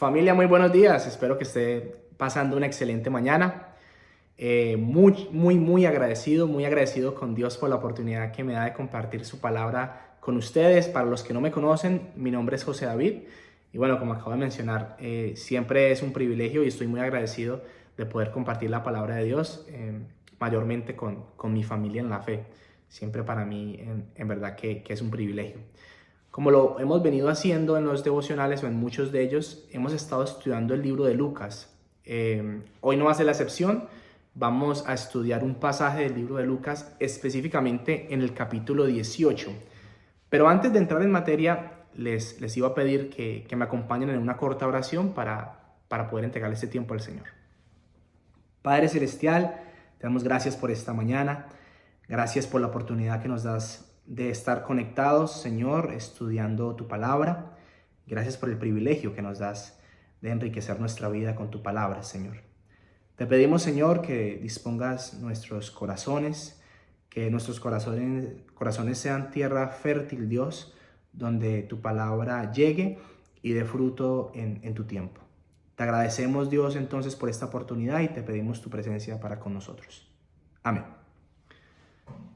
Familia, muy buenos días. Espero que esté pasando una excelente mañana. Muy agradecido con Dios por la oportunidad que me da de compartir su palabra con ustedes. Para los que no me conocen, mi nombre es José David. Y bueno, como acabo de mencionar, siempre es un privilegio y estoy muy agradecido de poder compartir la palabra de Dios, mayormente con mi familia en la fe. Siempre para mí, en verdad que es un privilegio. Como lo hemos venido haciendo en los devocionales o en muchos de ellos, hemos estado estudiando el libro de Lucas. Hoy no va a ser la excepción. Vamos a estudiar un pasaje del libro de Lucas, específicamente en el capítulo 18. Pero antes de entrar en materia, les iba a pedir que me acompañen en una corta oración para poder entregar este tiempo al Señor. Padre Celestial, te damos gracias por esta mañana. Gracias por la oportunidad que nos das de estar conectados, Señor, estudiando tu palabra. Gracias por el privilegio que nos das de enriquecer nuestra vida con tu palabra, Señor. Te pedimos, Señor, que dispongas nuestros corazones, que nuestros corazones sean tierra fértil, Dios, donde tu palabra llegue y dé fruto en tu tiempo. Te agradecemos, Dios, entonces por esta oportunidad y te pedimos tu presencia para con nosotros. Amén.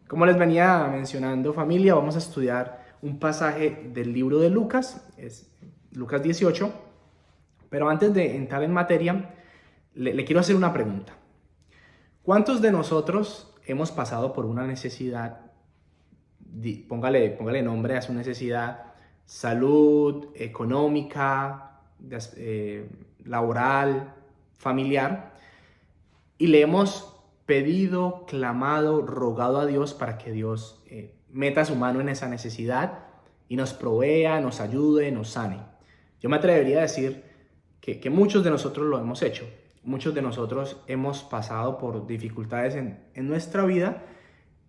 Como les venía mencionando, familia, vamos a estudiar un pasaje del libro de Lucas, es Lucas 18, pero antes de entrar en materia, le quiero hacer una pregunta. ¿Cuántos de nosotros hemos pasado por una necesidad, póngale nombre a su necesidad, salud, económica, laboral, familiar, y le hemos pedido, clamado, rogado a Dios para que Dios meta su mano en esa necesidad y nos provea, nos ayude, nos sane? Yo me atrevería a decir que muchos de nosotros lo hemos hecho. Muchos de nosotros hemos pasado por dificultades en nuestra vida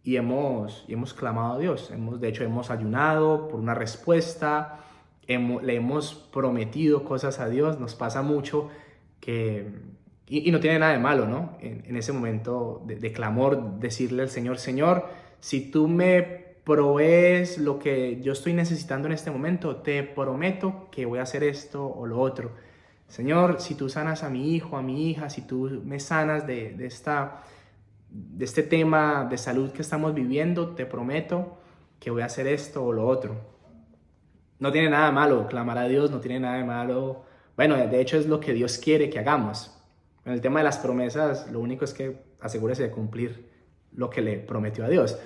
y hemos clamado a Dios. De hecho, hemos ayunado por una respuesta, le hemos prometido cosas a Dios. Nos pasa mucho y no tiene nada de malo, ¿no? En ese momento de clamor, decirle al Señor, Señor, si tú me provees lo que yo estoy necesitando en este momento, te prometo que voy a hacer esto o lo otro. Señor, si tú sanas a mi hijo, a mi hija, si tú me sanas de este tema de salud que estamos viviendo, te prometo que voy a hacer esto o lo otro. No tiene nada de malo clamar a Dios, no tiene nada de malo. Bueno, de hecho es lo que Dios quiere que hagamos. En el tema de las promesas, lo único es que asegúrese de cumplir lo que le prometió a Dios.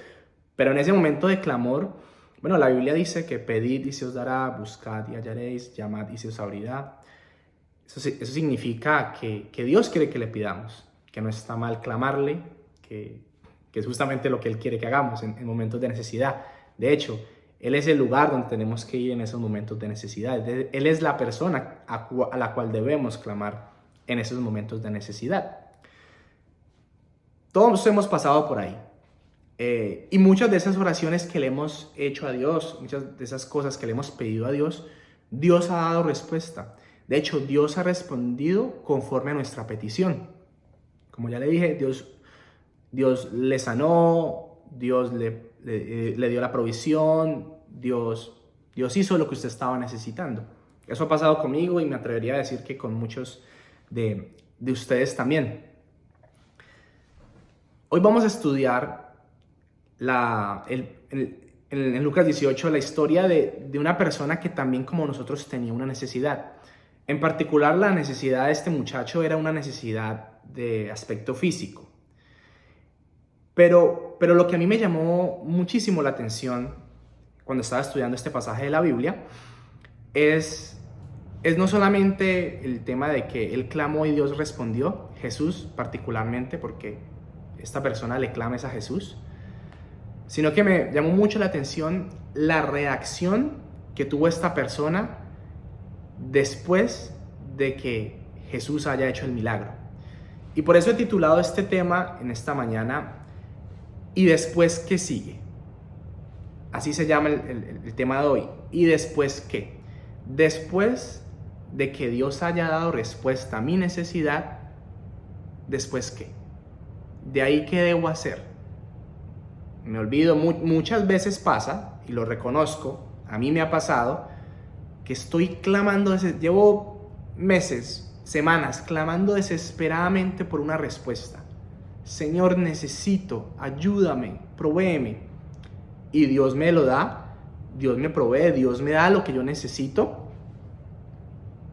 Pero en ese momento de clamor, bueno, la Biblia dice que pedid y se os dará, buscad y hallaréis, llamad y se os abrirá. Eso significa que Dios quiere que le pidamos, que no está mal clamarle, que es justamente lo que Él quiere que hagamos en momentos de necesidad. De hecho, Él es el lugar donde tenemos que ir en esos momentos de necesidad. Él es la persona a la cual debemos clamar en esos momentos de necesidad. Todos hemos pasado por ahí. Y muchas de esas oraciones que le hemos hecho a Dios, muchas de esas cosas que le hemos pedido a Dios, Dios ha dado respuesta. De hecho, Dios ha respondido conforme a nuestra petición. Como ya le dije, Dios le sanó, Dios le dio la provisión, Dios hizo lo que usted estaba necesitando. Eso ha pasado conmigo y me atrevería a decir que con muchos de ustedes también. Hoy vamos a estudiar en Lucas 18 la historia de una persona que también como nosotros tenía una necesidad. En particular, la necesidad de este muchacho era una necesidad de aspecto físico. Pero lo que a mí me llamó muchísimo la atención cuando estaba estudiando este pasaje de la Biblia es no solamente el tema de que él clamó y Dios respondió, Jesús particularmente, porque esta persona le clama a Jesús, sino que me llamó mucho la atención la reacción que tuvo esta persona después de que Jesús haya hecho el milagro. Y por eso he titulado este tema en esta mañana, ¿y después qué sigue? Así se llama el tema de hoy. ¿Y después qué? Después de que Dios haya dado respuesta a mi necesidad, ¿después qué? ¿De ahí qué debo hacer? Me olvido, muchas veces pasa, y lo reconozco, a mí me ha pasado, que estoy clamando, llevo meses, semanas, clamando desesperadamente por una respuesta. Señor, necesito, ayúdame, provéeme. Y Dios me lo da, Dios me provee, Dios me da lo que yo necesito.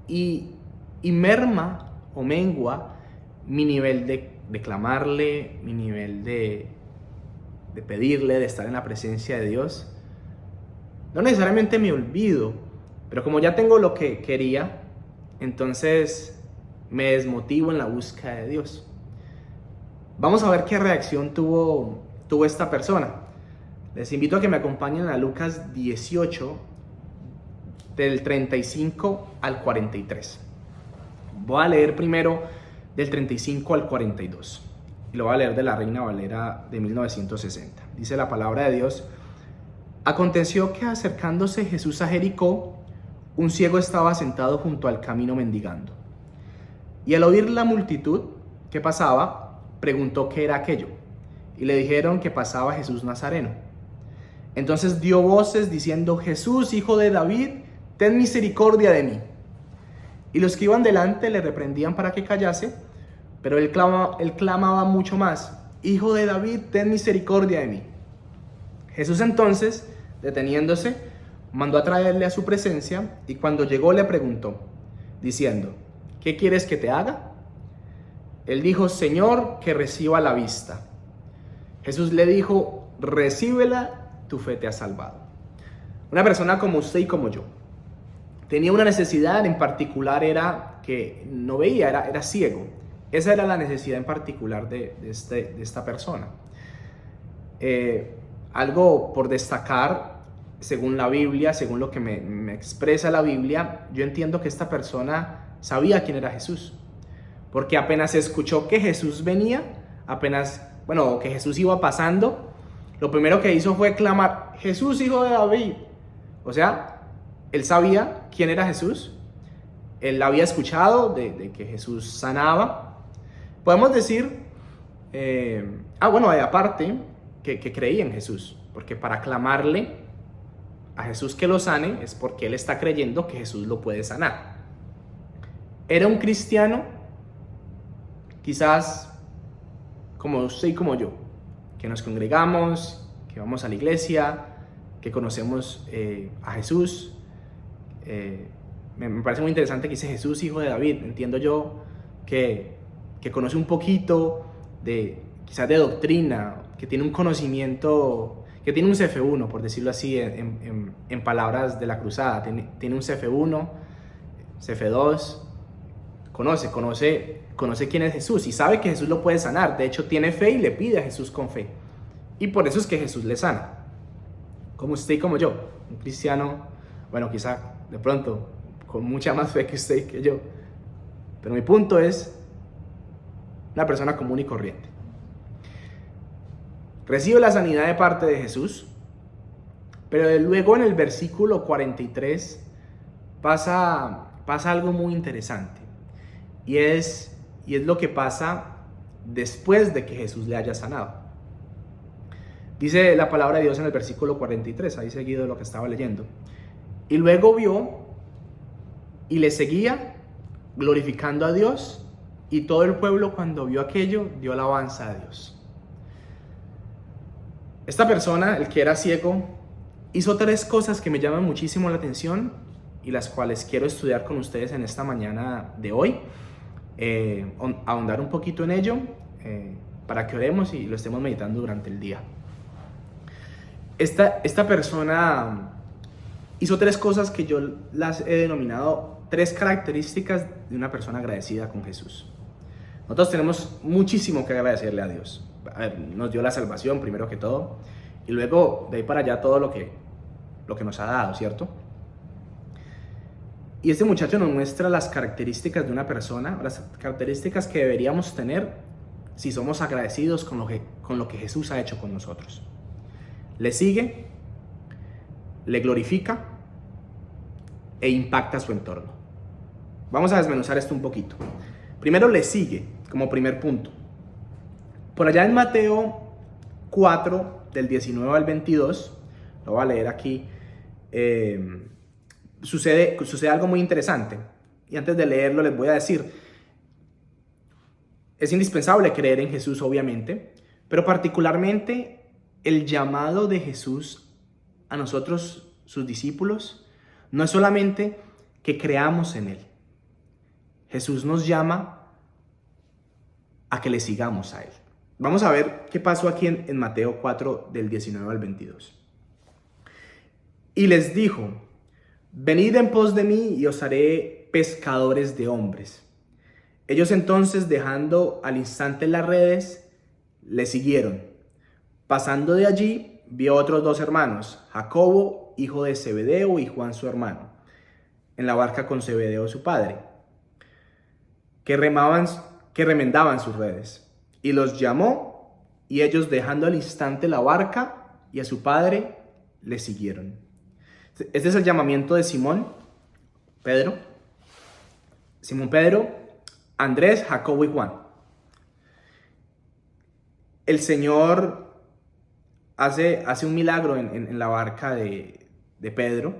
Y merma o mengua mi nivel de clamarle, mi nivel de pedirle, de estar en la presencia de Dios. No necesariamente me olvido, pero como ya tengo lo que quería, entonces me desmotivo en la búsqueda de Dios. Vamos a ver qué reacción tuvo esta persona. Les invito a que me acompañen a Lucas 18, del 35 al 43. Voy a leer primero del 35 al 42. Y lo voy a leer de la Reina Valera de 1960. Dice la palabra de Dios: Aconteció que acercándose Jesús a Jericó, un ciego estaba sentado junto al camino mendigando. Y al oír la multitud que pasaba, preguntó qué era aquello. Y le dijeron que pasaba Jesús Nazareno. Entonces dio voces diciendo: Jesús, hijo de David, ten misericordia de mí. Y los que iban delante le reprendían para que callase, pero él clamaba mucho más: Hijo de David, ten misericordia de mí. Jesús entonces, deteniéndose, mandó a traerle a su presencia, y cuando llegó le preguntó, diciendo: ¿Qué quieres que te haga? Él dijo: Señor, que reciba la vista. Jesús le dijo: recíbela, tu fe te ha salvado. Una persona como usted y como yo tenía una necesidad en particular, era que no veía, era ciego. Esa era la necesidad en particular de esta persona. Algo por destacar, según la Biblia, según lo que me expresa la Biblia, yo entiendo que esta persona sabía quién era Jesús. Porque apenas escuchó que Jesús venía, que Jesús iba pasando, lo primero que hizo fue clamar: Jesús, hijo de David. O sea, él sabía quién era Jesús. Él había escuchado de que Jesús sanaba. Podemos decir, aparte, que creía en Jesús, porque para clamarle a Jesús que lo sane es porque él está creyendo que Jesús lo puede sanar. Era un cristiano, quizás como usted y como yo, que nos congregamos, que vamos a la iglesia, que conocemos a Jesús. Me parece muy interesante que dice Jesús, hijo de David. Entiendo yo que conoce un poquito quizás de doctrina, que tiene un conocimiento, que tiene un CF1, por decirlo así, en palabras de la cruzada. Tiene un CF1, CF2, conoce quién es Jesús y sabe que Jesús lo puede sanar. De hecho, tiene fe y le pide a Jesús con fe. Y por eso es que Jesús le sana. Como usted y como yo, un cristiano, quizá de pronto con mucha más fe que usted y que yo. Pero mi punto es una persona común y corriente. Recibe la sanidad de parte de Jesús, pero luego en el versículo 43 pasa algo muy interesante. Y es lo que pasa después de que Jesús le haya sanado. Dice la palabra de Dios en el versículo 43, ahí seguido de lo que estaba leyendo. Y luego vio y le seguía, glorificando a Dios, y todo el pueblo, cuando vio aquello, dio alabanza a Dios. Esta persona, el que era ciego, hizo 3 cosas que me llaman muchísimo la atención y las cuales quiero estudiar con ustedes en esta mañana de hoy. Ahondar un poquito en ello para que oremos y lo estemos meditando durante el día. Esta persona hizo 3 cosas que yo las he denominado 3 características de una persona agradecida con Jesús. Nosotros tenemos muchísimo que agradecerle a Dios. Nos dio la salvación primero que todo, y luego de ahí para allá todo lo que nos ha dado, ¿cierto? Y este muchacho nos muestra las características de una persona, las características que deberíamos tener si somos agradecidos con lo que Jesús ha hecho con nosotros. Le sigue, le glorifica e impacta su entorno. Vamos a desmenuzar esto un poquito. Primero, le sigue como primer punto. Por allá en Mateo 4, del 19 al 22, lo voy a leer aquí, sucede algo muy interesante. Y antes de leerlo les voy a decir, es indispensable creer en Jesús, obviamente, pero particularmente el llamado de Jesús a nosotros, sus discípulos, no es solamente que creamos en Él. Jesús nos llama a que le sigamos a Él. Vamos a ver qué pasó aquí en Mateo 4, del 19 al 22. Y les dijo, venid en pos de mí y os haré pescadores de hombres. Ellos entonces, dejando al instante las redes, le siguieron. Pasando de allí, vio otros dos hermanos, Jacobo, hijo de Zebedeo, y Juan su hermano, en la barca con Zebedeo su padre, que remendaban sus redes. Y los llamó, y ellos, dejando al instante la barca y a su padre, le siguieron. Este es el llamamiento de Simón Pedro, Andrés, Jacobo y Juan. El Señor hace un milagro en la barca de Pedro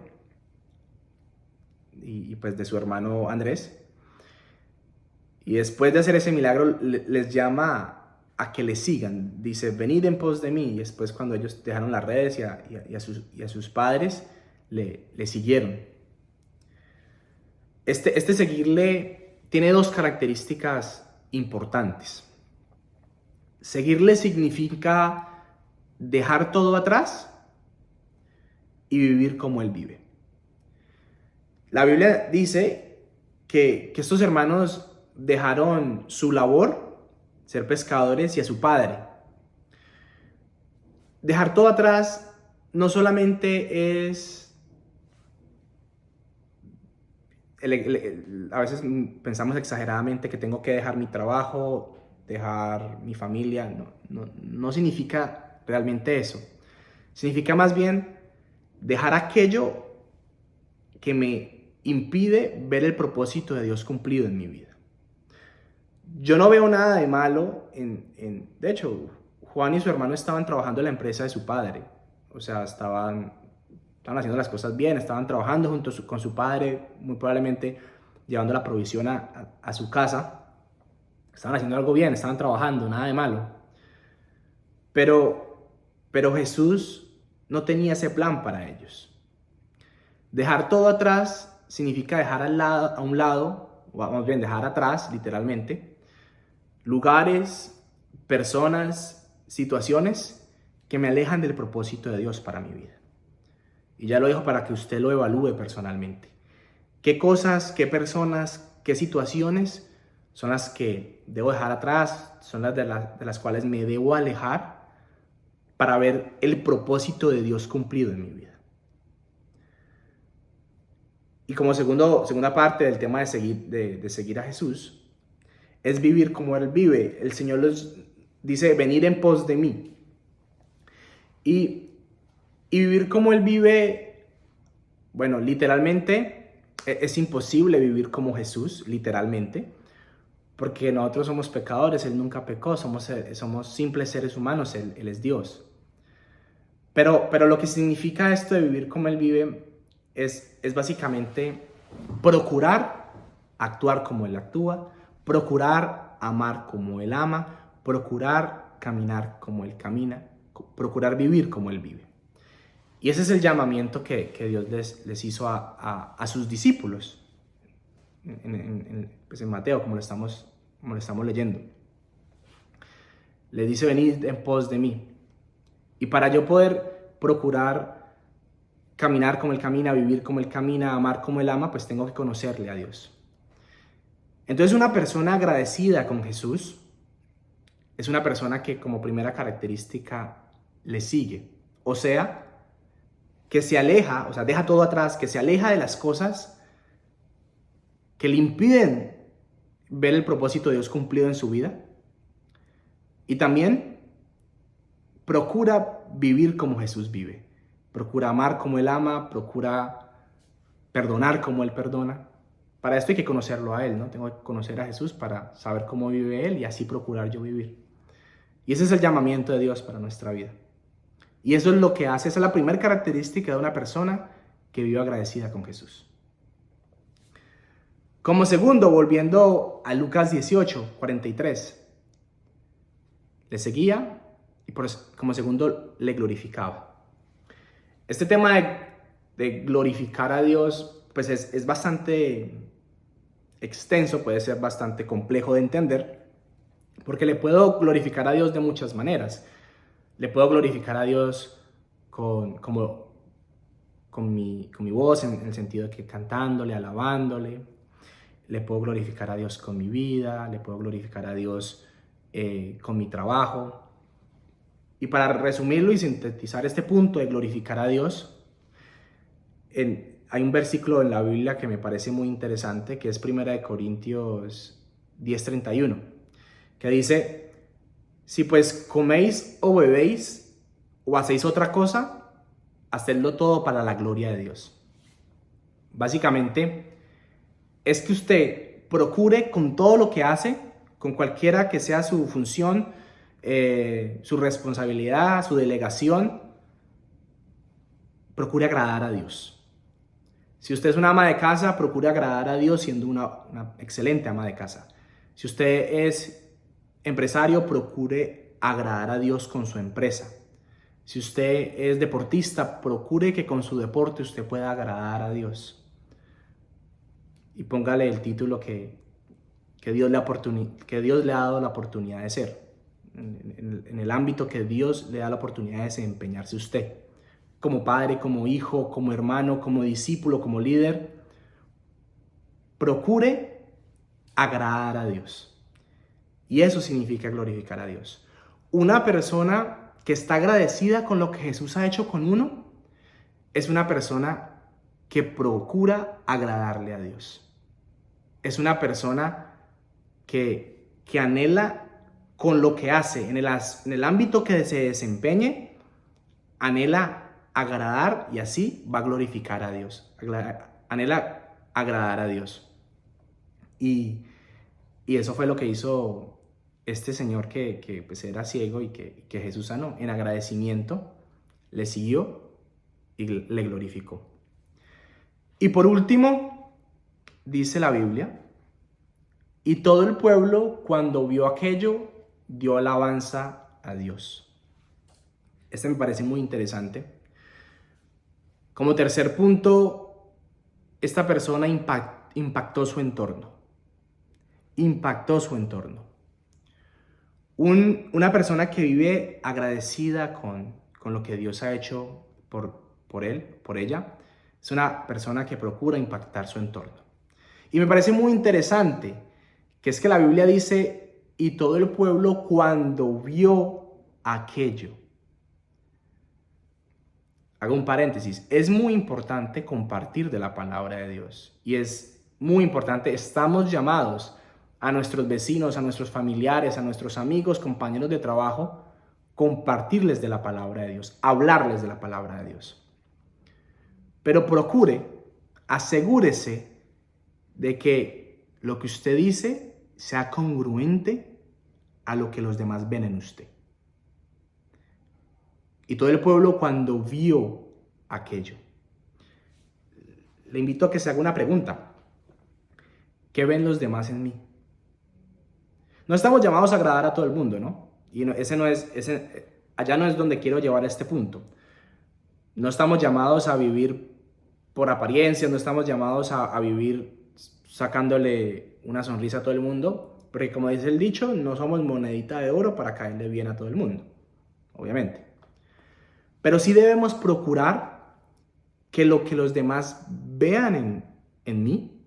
y pues de su hermano Andrés. Y después de hacer ese milagro les llama a que le sigan. Dice, venid en pos de mí. Y después, cuando ellos dejaron las redes y a sus padres, le siguieron. Este seguirle tiene dos características importantes. Seguirle significa dejar todo atrás y vivir como Él vive. La Biblia dice que estos hermanos dejaron su labor, ser pescadores, y a su padre. Dejar todo atrás no solamente es... a veces pensamos exageradamente que tengo que dejar mi trabajo, dejar mi familia. No significa realmente eso. Significa más bien dejar aquello que me impide ver el propósito de Dios cumplido en mi vida. Yo no veo nada de malo de hecho, Juan y su hermano estaban trabajando en la empresa de su padre. O sea, estaban haciendo las cosas bien, estaban trabajando con su padre, muy probablemente llevando la provisión a su casa. Estaban haciendo algo bien, estaban trabajando, nada de malo. Pero Jesús no tenía ese plan para ellos. Dejar todo atrás significa dejar a un lado, o más bien dejar atrás, literalmente, lugares, personas, situaciones que me alejan del propósito de Dios para mi vida. Y ya lo dejo para que usted lo evalúe personalmente. ¿Qué cosas, qué personas, qué situaciones son las que debo dejar atrás? Son las de las cuales me debo alejar para ver el propósito de Dios cumplido en mi vida. Y como segunda parte del tema de seguir a Jesús, es vivir como Él vive. El Señor les dice, venid en pos de mí. Y vivir como Él vive, bueno, literalmente es imposible vivir como Jesús, literalmente, porque nosotros somos pecadores, Él nunca pecó, somos simples seres humanos, Él es Dios. Pero lo que significa esto de vivir como Él vive es básicamente procurar actuar como Él actúa, procurar amar como Él ama, procurar caminar como Él camina, procurar vivir como Él vive. Y ese es el llamamiento que Dios les hizo a sus discípulos pues en Mateo, como lo estamos leyendo. Le dice, venid en pos de mí. Y para yo poder procurar caminar como Él camina, vivir como Él camina, amar como Él ama, pues tengo que conocerle a Dios. Entonces, una persona agradecida con Jesús es una persona que, como primera característica, le sigue. O sea, que se aleja, o sea, deja todo atrás, que se aleja de las cosas que le impiden ver el propósito de Dios cumplido en su vida. Y también procura vivir como Jesús vive. Procura amar como Él ama, procura perdonar como Él perdona. Para esto hay que conocerlo a Él, ¿no? Tengo que conocer a Jesús para saber cómo vive Él y así procurar yo vivir. Y ese es el llamamiento de Dios para nuestra vida. Y eso es lo que hace, esa es la primera característica de una persona que vive agradecida con Jesús. Como segundo, volviendo a Lucas 18:43, le seguía y como segundo le glorificaba. Este tema de glorificar a Dios pues es bastante extenso, puede ser bastante complejo de entender, porque le puedo glorificar a Dios de muchas maneras. Le puedo glorificar a Dios con mi voz, en el sentido de que cantándole, alabándole. Le puedo glorificar a Dios con mi vida, le puedo glorificar a Dios con mi trabajo. Y para resumirlo y sintetizar este punto de glorificar a Dios, hay un versículo en la Biblia que me parece muy interesante, que es 1 Corintios 10:31, que dice: si pues coméis o bebéis o hacéis otra cosa, hacedlo todo para la gloria de Dios. Básicamente es que usted procure con todo lo que hace, con cualquiera que sea su función, su responsabilidad, su delegación, procure agradar a Dios. Si usted es una ama de casa, procure agradar a Dios siendo una excelente ama de casa. Si usted es empresario, procure agradar a Dios con su empresa. Si usted es deportista, procure que con su deporte usted pueda agradar a Dios. Y póngale el título que Dios le ha dado la oportunidad de ser. En el ámbito que Dios le da la oportunidad de desempeñarse usted. Como padre, como hijo, como hermano, como discípulo, como líder. Procure agradar a Dios. Y eso significa glorificar a Dios. Una persona que está agradecida con lo que Jesús ha hecho con uno es una persona que procura agradarle a Dios. Es una persona que anhela con lo que hace, en el ámbito que se desempeñe, anhela agradar y así va a glorificar a Dios. Anhela agradar a Dios. Y eso fue lo que hizo este señor que pues era ciego y que Jesús sanó. En agradecimiento le siguió y le glorificó. Y por último, dice la Biblia: y todo el pueblo, cuando vio aquello, dio alabanza a Dios. Este me parece muy interesante. Como tercer punto, esta persona impactó su entorno. Impactó su entorno. Una persona que vive agradecida con lo que Dios ha hecho por él, por ella, es una persona que procura impactar su entorno. Y me parece muy interesante que es que la Biblia dice: y todo el pueblo cuando vio aquello. Hago un paréntesis. Es muy importante compartir de la palabra de Dios. Y es muy importante, estamos llamados a nuestros vecinos, a nuestros familiares, a nuestros amigos, compañeros de trabajo, compartirles de la palabra de Dios, hablarles de la palabra de Dios. Pero asegúrese de que lo que usted dice sea congruente a lo que los demás ven en usted. Y todo el pueblo cuando vio aquello. Le invito a que se haga una pregunta. ¿Qué ven los demás en mí? No estamos llamados a agradar a todo el mundo, ¿no? Y allá no es donde quiero llevar este punto. No estamos llamados a vivir por apariencia, no estamos llamados a vivir sacándole una sonrisa a todo el mundo, porque como dice el dicho, no somos monedita de oro para caerle bien a todo el mundo, obviamente. Pero sí debemos procurar que lo que los demás vean en mí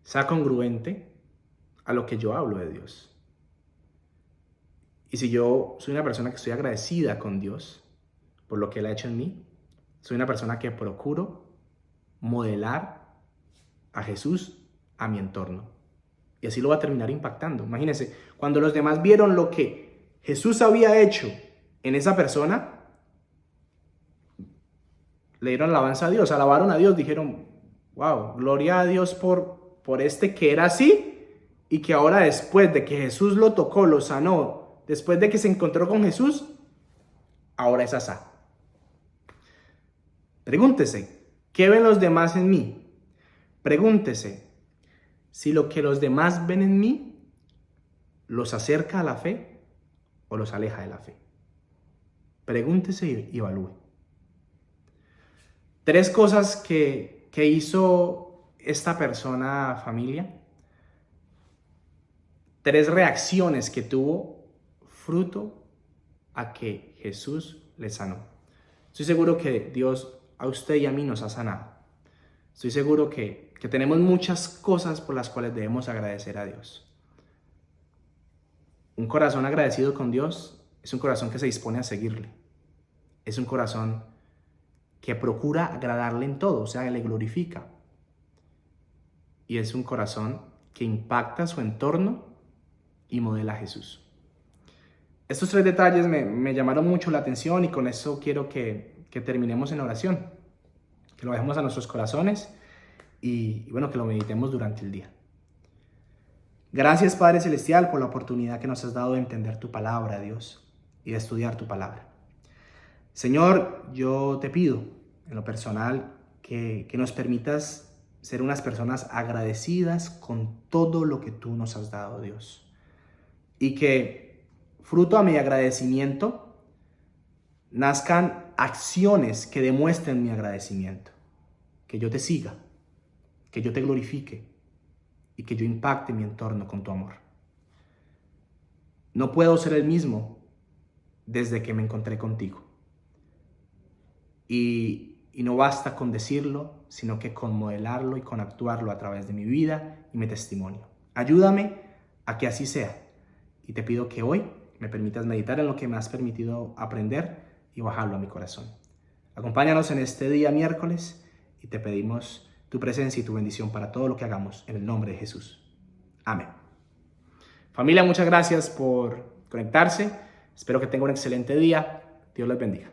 sea congruente a lo que yo hablo de Dios. Y si yo soy una persona que estoy agradecida con Dios por lo que Él ha hecho en mí, soy una persona que procuro modelar a Jesús a mi entorno. Y así lo va a terminar impactando. Imagínense, cuando los demás vieron lo que Jesús había hecho en esa persona, le dieron alabanza a Dios, alabaron a Dios, dijeron: wow, gloria a Dios por este que era así y que ahora, después de que Jesús lo tocó, lo sanó, después de que se encontró con Jesús, ahora es asá. Pregúntese, ¿qué ven los demás en mí? Pregúntese, si lo que los demás ven en mí los acerca a la fe o los aleja de la fe. Pregúntese y evalúe. 3 cosas que hizo esta persona, familia. 3 reacciones que tuvo fruto a que Jesús le sanó. Estoy seguro que Dios a usted y a mí nos ha sanado. Estoy seguro que tenemos muchas cosas por las cuales debemos agradecer a Dios. Un corazón agradecido con Dios es un corazón que se dispone a seguirle. Es un corazón que procura agradarle en todo, o sea, le glorifica. Y es un corazón que impacta su entorno y modela a Jesús. Estos 3 detalles me llamaron mucho la atención y con eso quiero que terminemos en oración. Que lo dejemos a nuestros corazones y bueno, que lo meditemos durante el día. Gracias, Padre Celestial, por la oportunidad que nos has dado de entender tu palabra, Dios, y de estudiar tu palabra. Señor, yo te pido, en lo personal, que nos permitas ser unas personas agradecidas con todo lo que tú nos has dado, Dios. Y que, fruto a mi agradecimiento, nazcan acciones que demuestren mi agradecimiento. Que yo te siga, que yo te glorifique y que yo impacte mi entorno con tu amor. No puedo ser el mismo desde que me encontré contigo. Y no basta con decirlo, sino que con modelarlo y con actuarlo a través de mi vida y mi testimonio. Ayúdame a que así sea. Y te pido que hoy me permitas meditar en lo que me has permitido aprender y bajarlo a mi corazón. Acompáñanos en este día miércoles y te pedimos tu presencia y tu bendición para todo lo que hagamos en el nombre de Jesús. Amén. Familia, muchas gracias por conectarse. Espero que tengan un excelente día. Dios les bendiga.